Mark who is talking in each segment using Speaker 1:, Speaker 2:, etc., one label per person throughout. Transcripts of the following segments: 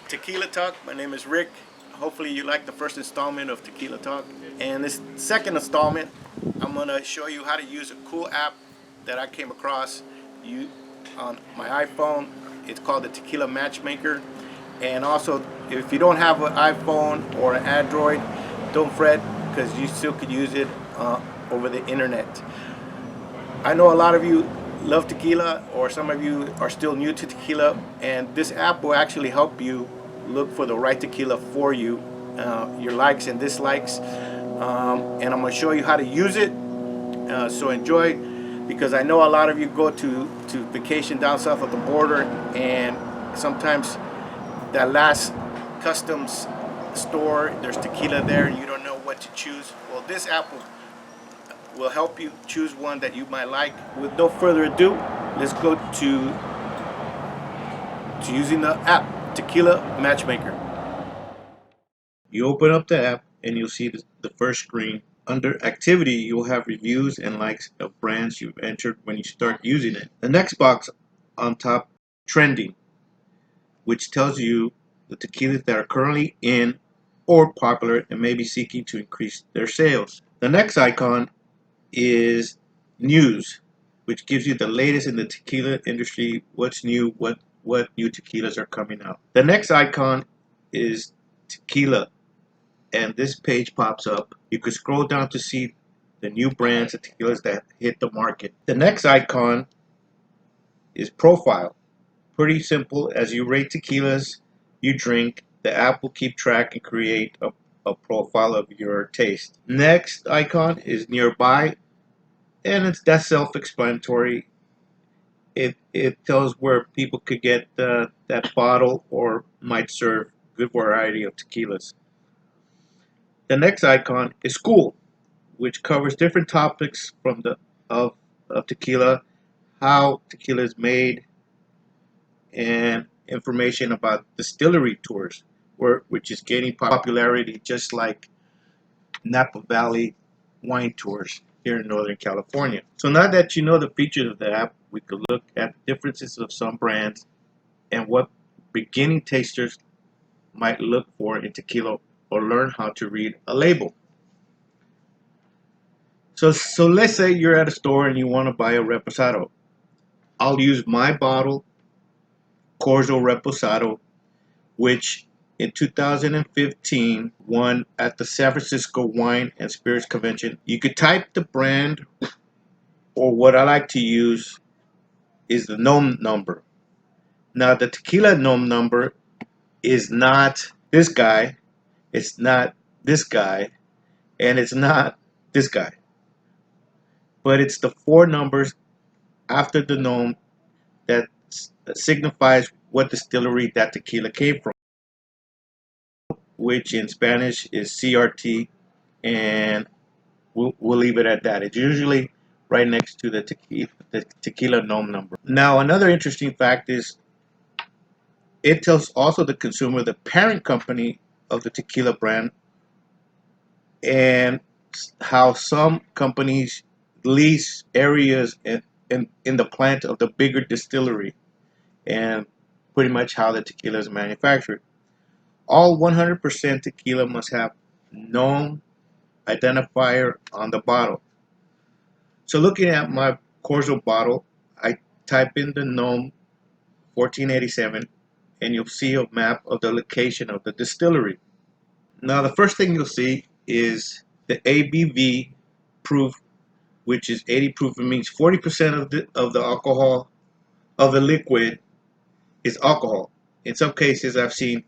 Speaker 1: Tequila Talk. My name is Rick. Hopefully you like the first installment of Tequila Talk. And this second installment, I'm gonna show you how to use a cool app that I came across on my iPhone. It's called the Tequila Matchmaker. And also, if you don't have an iPhone or an Android, don't fret, because you still could use it over the internet. I know a lot of you love tequila, or some of you are still new to tequila, and this app will actually help you look for the right tequila for you, your likes and dislikes, and I'm going to show you how to use it. So enjoy, because I know a lot of you go to vacation down south of the border, and sometimes that last customs store, there's tequila there and you don't know what to choose. Well, this app will help you choose one that you might like. With no further ado, let's go to using the app, Tequila Matchmaker. You open up the app and you'll see the first screen. Under activity, you'll have reviews and likes of brands you've entered when you start using it. The next box on top, trending, which tells you the tequilas that are currently in or popular and may be seeking to increase their sales. The next icon is news, which gives you the latest in the tequila industry, what's new, what new tequilas are coming out. The next icon is tequila, and this page pops up. You can scroll down to see the new brands of tequilas that hit the market. The next icon is profile. Pretty simple. As you rate tequilas you drink, the app will keep track and create a profile of your taste. Next icon is nearby, and that's self-explanatory. It tells where people could get that bottle or might serve good variety of tequilas. The next icon is school, which covers different topics from of tequila, how tequila is made, and information about distillery tours, which is gaining popularity just like Napa Valley wine tours here in Northern California. So now that you know the features of the app, we could look at the differences of some brands and what beginning tasters might look for in tequila, or learn how to read a label. So let's say you're at a store and you want to buy a reposado. I'll use my bottle, Corzo Reposado, which in 2015 won at the San Francisco Wine and Spirits Convention. You could type the brand, or what I like to use is the NOM number. Now the tequila NOM number is not this guy, it's not this guy, and it's not this guy. But it's the four numbers after the NOM that signifies what distillery that tequila came from, which in Spanish is CRT, and we'll leave it at that. It's usually right next to the tequila NOM number. Now, another interesting fact is it tells also the consumer the parent company of the tequila brand, and how some companies lease areas in the plant of the bigger distillery, and pretty much how the tequila is manufactured. All 100% tequila must have NOM identifier on the bottle. So looking at my Corzo bottle, I type in the NOM 1487 and you'll see a map of the location of the distillery. Now the first thing you'll see is the ABV proof, which is 80 proof. It means 40% of the alcohol of the liquid is alcohol. In some cases I've seen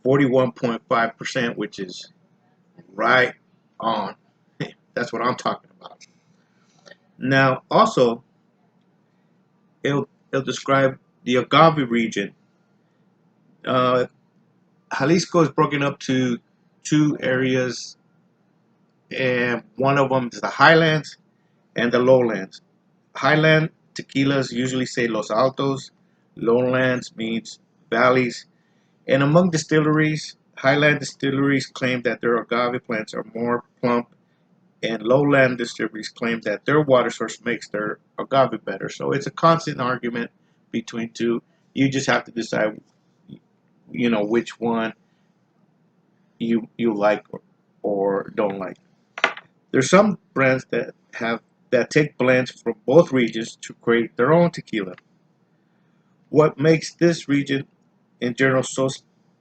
Speaker 1: 41.5%, which is right on. That's what I'm talking about. Now also it'll describe the Agave region. Jalisco is broken up to two areas, and one of them is the highlands and the lowlands. Highland tequilas usually say Los Altos, lowlands means valleys, and among distilleries, highland distilleries claim that their agave plants are more plump, and lowland distilleries claim that their water source makes their agave better. So it's a constant argument between two. You just have to decide which one you like or don't like. There's some brands that take blends from both regions to create their own tequila. What makes this region in general so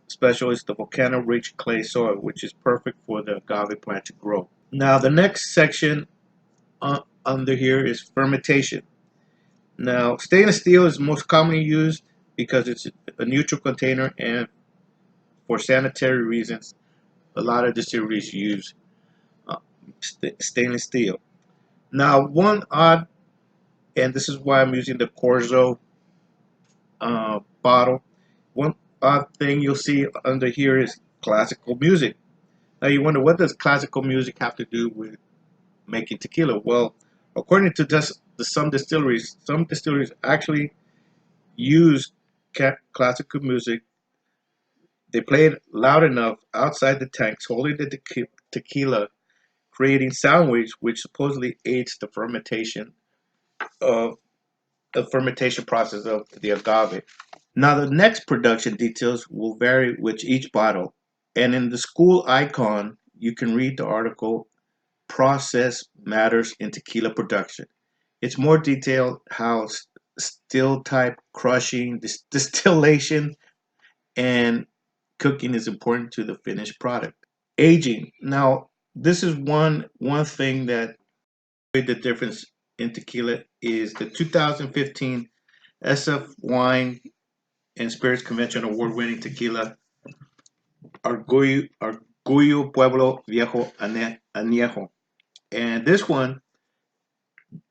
Speaker 1: special is the volcano-rich clay soil, which is perfect for the agave plant to grow. Now, the next section under here is fermentation. Now, stainless steel is most commonly used because it's a neutral container, and for sanitary reasons, a lot of distilleries use uh, stainless steel. Now, one odd, and this is why I'm using the Corzo bottle. One odd thing you'll see under here is classical music. Now, you wonder, what does classical music have to do with making tequila? Well, according to some distilleries actually use classical music. They play it loud enough outside the tanks, holding the tequila, creating sound waves, which supposedly aids of the fermentation process of the agave. Now, the next production details will vary with each bottle, and in the school icon, you can read the article "Process Matters in Tequila Production." It's more detailed how still type, crushing, distillation, and cooking is important to the finished product. Aging. Now, this is one thing that made the difference in tequila is the 2015 SF Wine and Spirits Convention award-winning tequila Orgullo Pueblo Viejo Añejo. And this one,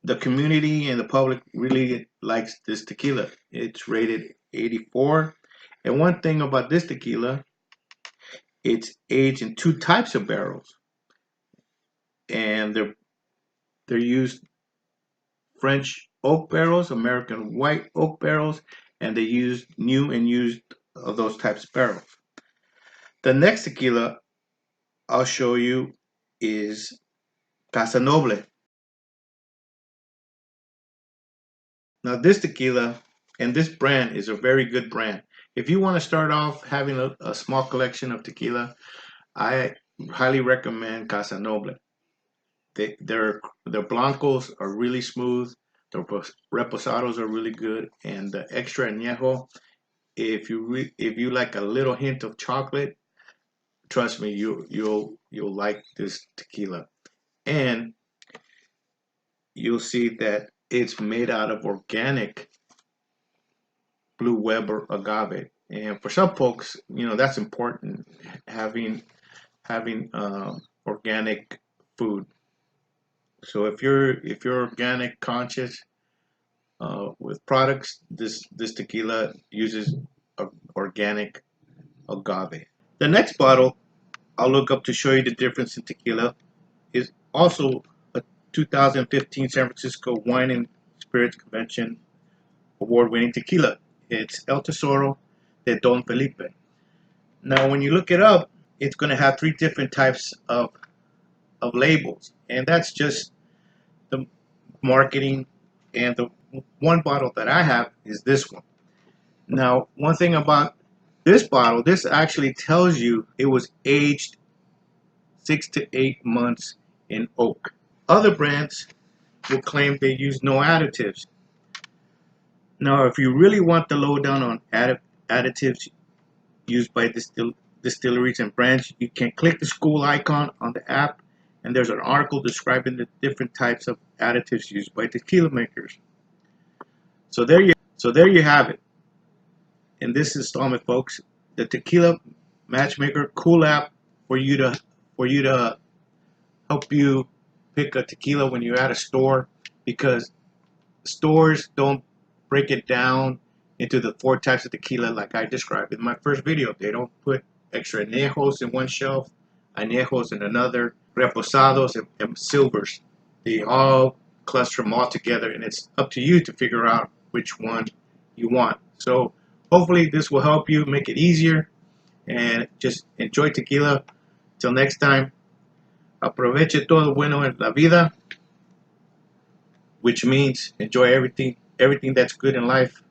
Speaker 1: the community and the public really likes this tequila. It's rated 84. And one thing about this tequila, it's aged in two types of barrels, and they're used French oak barrels, American white oak barrels, and they use new and used of those types of barrels. The next tequila I'll show you is Casa Noble. Now, this tequila and this brand is a very good brand. If you want to start off having a small collection of tequila, I highly recommend Casa Noble. Their blancos are really smooth. Their reposados are really good, and the extra añejo. If you like a little hint of chocolate, trust me, you'll like this tequila, and you'll see that it's made out of organic Blue Weber agave. And for some folks, that's important, having organic food. So if you're organic conscious with products, this tequila uses organic agave. The next bottle I'll look up to show you the difference in tequila is also a 2015 San Francisco Wine and Spirits Convention award-winning tequila. It's El Tesoro de Don Felipe. Now, when you look it up, it's going to have three different types of labels, and that's just the marketing. And the one bottle that I have is this one. Now, one thing about this bottle, this actually tells you it was aged 6 to 8 months in oak. Other brands will claim they use no additives. Now, if you really want the lowdown on additives used by distilleries and brands, you can click the school icon on the app, and there's an article describing the different types of additives used by tequila makers. So there you have it. In this installment, folks, the Tequila Matchmaker cool app for you to help you pick a tequila when you're at a store, because stores don't break it down into the four types of tequila like I described in my first video. They don't put extra añejos in one shelf, añejos in another, reposados and silvers. They all cluster them all together, and it's up to you to figure out which one you want. So hopefully this will help you make it easier, and just enjoy tequila. Till next time, aproveche todo bueno en la vida, which means enjoy everything that's good in life.